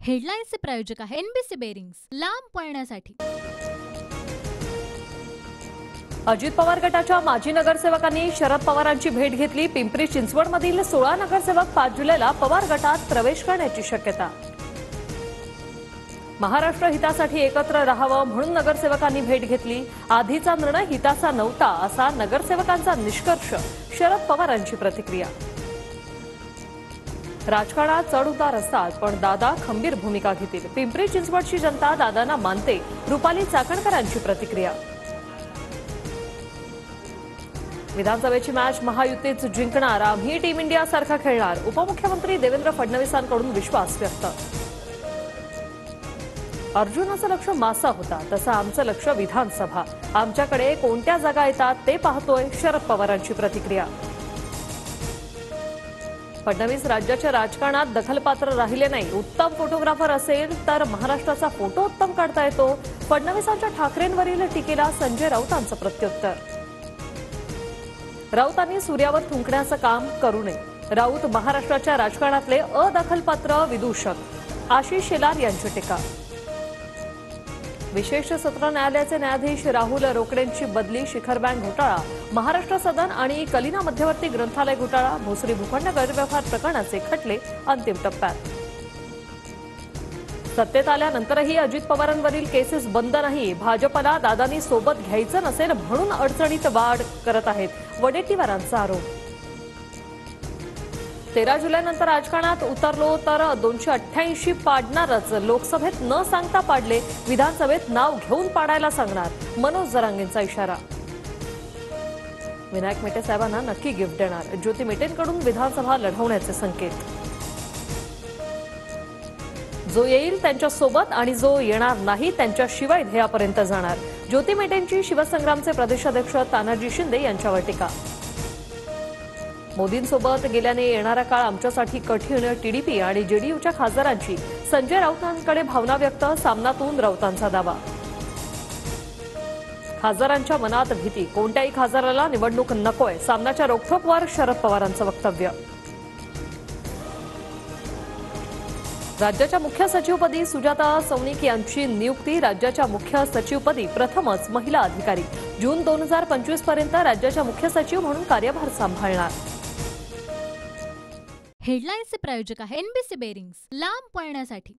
हेडलाईन्सचे प्रायोजक आहे NBC bearings, लांब पळण्यासाठी। अजित पवार गटाच्या माजी नगरसेवकांनी शरद पवारांची भेट घेतली। पिंपरी चिंचवडमधील 16 नगरसेवक 5 जुलैला पवार गटात प्रवेश करण्याची शक्यता। महाराष्ट्र हितासाठी एकत्र राहावं म्हणून नगरसेवकांनी भेट घेतली। आधीचा निर्णय हिताचा नव्हता असा नगरसेवकांचा निष्कर्ष। शरद पवारांची प्रतिक्रिया। राजकारणात चढ उतार असतात पण दादा खंबीर भूमिका घेतील। पिंपरी चिंचवडची जनता दादांना मानते। रुपाली चाकणकरांची प्रतिक्रिया। विधानसभेची मॅच महायुतीच जिंकणार, आम्ही टीम इंडिया सारखा खेळणार। उपमुख्यमंत्री देवेंद्र फडणवीसांकडून विश्वास व्यक्त। अर्जुनाचं लक्ष मासा होता तसं आमचं लक्ष विधानसभा। आमच्याकडे कोणत्या जागा येतात ते पाहतोय। शरद पवारांची प्रतिक्रिया। फडणवीस राज्याच्या राजकारणात दखलपात्र राहिले नाही। उत्तम फोटोग्राफर असेल तर महाराष्ट्राचा फोटो उत्तम काढता येतो। फडणवीसांच्या ठाकरेंवरील टीकेला संजय राऊतांचं प्रत्युत्तर। राऊतांनी सूर्यावर थुंकण्याचं काम करू नये। राऊत महाराष्ट्राच्या राजकारणातले अदखलपात्र विदूषक। आशिष शेलार यांची टीका। विशेष सत्र न्यायालयाचे न्यायाधीश राहुल रोकडेंची बदली। शिखर बँक घोटाळा, महाराष्ट्र सदन आणि कलिना मध्यवर्ती ग्रंथालय घोटाळा, भोसरी भूखंड गैरव्यवहार प्रकरणाचे खटले अंतिम टप्प्यात। सत्तेत आल्यानंतरही अजित पवारांवरील केसेस बंद नाही। भाजपला दादांनी सोबत घ्यायचं नसेल म्हणून अडचणीत वाढ करत आहेत, वडेट्टीवारांचा आरोप। 13 जुलैनंतर राजकारणात उतरलो तर 288 पाडणारच। लोकसभेत न सांगता पाडले, विधानसभेत नाव घेऊन पाडायला सांगणार, मनोज जरांगेंचा इशारा। विनायक मेटे साहेबांना नक्की गिफ्ट देणार, ज्योती मेटेंकडून विधानसभा लढवण्याचे संकेत। जो येईल त्यांच्यासोबत आणि जो येणार नाही त्यांच्याशिवाय ध्येयापर्यंत जाणार। ज्योती मेटेंची शिवसंग्रामचे प्रदेशाध्यक्ष तानाजी शिंदे यांच्यावर टीका। मोदींसोबत गेल्याने येणारा काळ आमच्यासाठी कठीण, टीडीपी आणि जेडीयूच्या खासदारांची। संजय राऊतांकडे भावना व्यक्त, सामनातून राऊतांचा दावा। खासदारांच्या मनात भीती, कोणत्याही खासदाराला निवडणूक नकोय, सामनाच्या रोखठोकवर शरद पवारांचं वक्तव्य। राज्याच्या मुख्य सचिवपदी सुजाता सौनिक यांची नियुक्ती। राज्याच्या मुख्य सचिवपदी प्रथमच महिला अधिकारी। जून 2025 पर्यंत राज्याच्या मुख्य सचिव म्हणून कार्यभार सांभाळणार। हेडलाईन्सचे प्रायोजक आहे एनबीसी बेरिंग्स, लांब पळण्यासाठी।